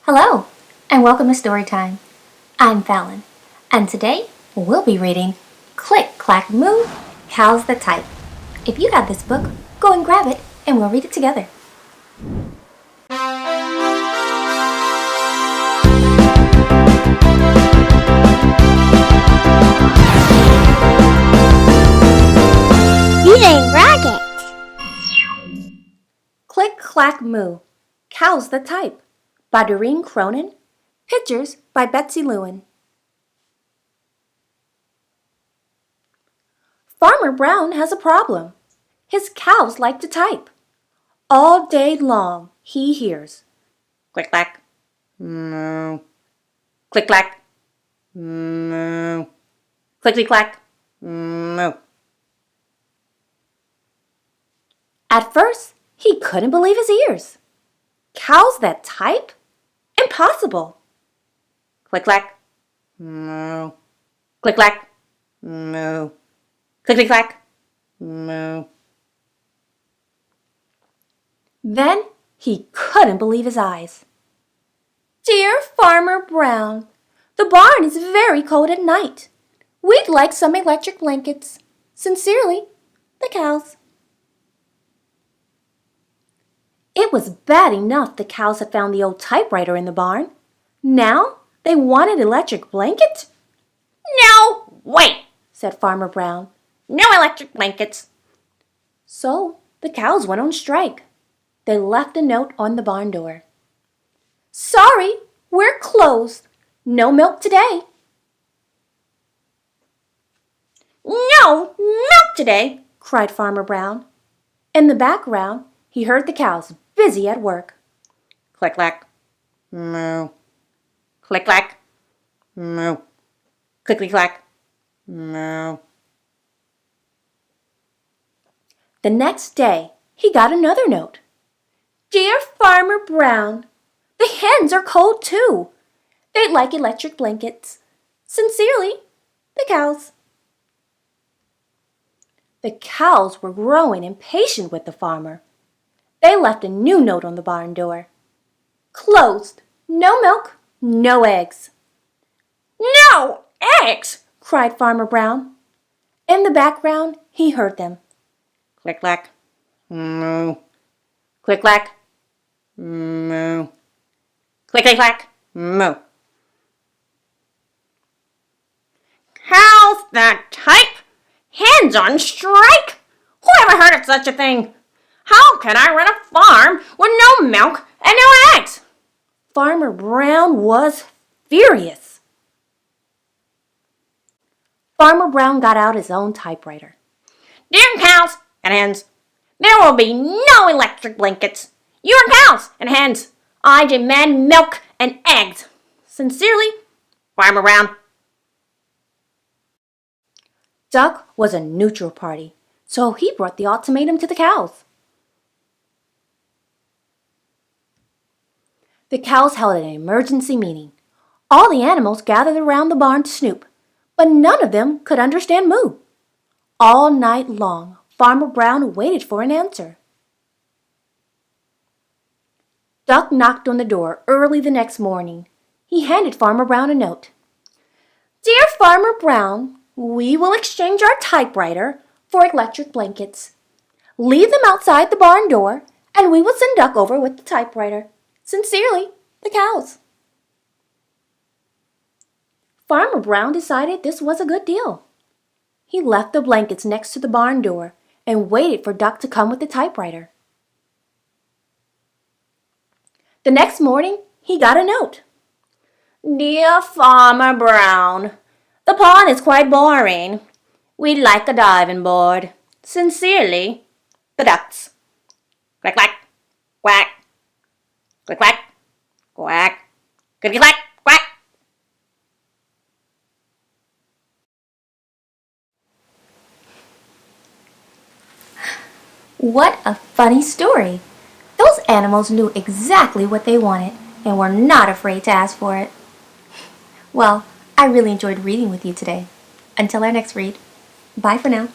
Hello, and welcome to Storytime. I'm Fallon, and today we'll be reading Click, Clack, Moo, Cows That Type. If you have this book, go and grab it, and we'll read it together. Reading Rocket. Click, Clack, Moo, Cows That Type by Doreen Cronin. Pictures by Betsy Lewin. Farmer Brown has a problem. His cows like to type. All day long he hears click clack, moo, click clack, moo, clickety clack, moo. At first, he couldn't believe his ears. Cows that type? Impossible. Click clack, moo, click clack, moo, clickety clack, moo. Then he couldn't believe his eyes. Dear Farmer Brown, the barn is very cold at night. We'd like some electric blankets. Sincerely, the cows. It was bad enough the cows had found the old typewriter in the barn. Now they wanted electric blanket? No, wait, said Farmer Brown. No electric blankets. So the cows went on strike. They left a note on the barn door. Sorry, we're closed. No milk today. No milk today, cried Farmer Brown. In the background, he heard the cows busy at work. Click clack, moo, click clack, moo, clickety clack, moo. The next day, he got another note. Dear Farmer Brown, the hens are cold too. They'd like electric blankets. Sincerely, the cows. The cows were growing impatient with the farmer. They left a new note on the barn door. Closed. No milk, no eggs. No eggs, cried Farmer Brown. In the background, he heard them. Click clack, moo, click clack, moo, clickety clack, moo. Cows that type? Hens on strike? Who ever heard of such a thing? How can I run a farm with no milk and no eggs? Farmer Brown was furious. Farmer Brown got out his own typewriter. Dear cows and hens, there will be no electric blankets. You are cows and hens. I demand milk and eggs. Sincerely, Farmer Brown. Duck was a neutral party, so he brought the ultimatum to the cows. The cows held an emergency meeting. All the animals gathered around the barn to snoop, but none of them could understand moo. All night long, Farmer Brown waited for an answer. Duck knocked on the door early the next morning. He handed Farmer Brown a note. Dear Farmer Brown, we will exchange our typewriter for electric blankets. Leave them outside the barn door, and we will send Duck over with the typewriter. Sincerely, the cows. Farmer Brown decided this was a good deal. He left the blankets next to the barn door and waited for Duck to come with the typewriter. The next morning, he got a note. Dear Farmer Brown, the pond is quite boring. We'd like a diving board. Sincerely, the ducks. Quack, quack, quack. Quack, quack, quack, clickety clack, quack. What a funny story. Those animals knew exactly what they wanted and were not afraid to ask for it. Well, I really enjoyed reading with you today. Until our next read, bye for now.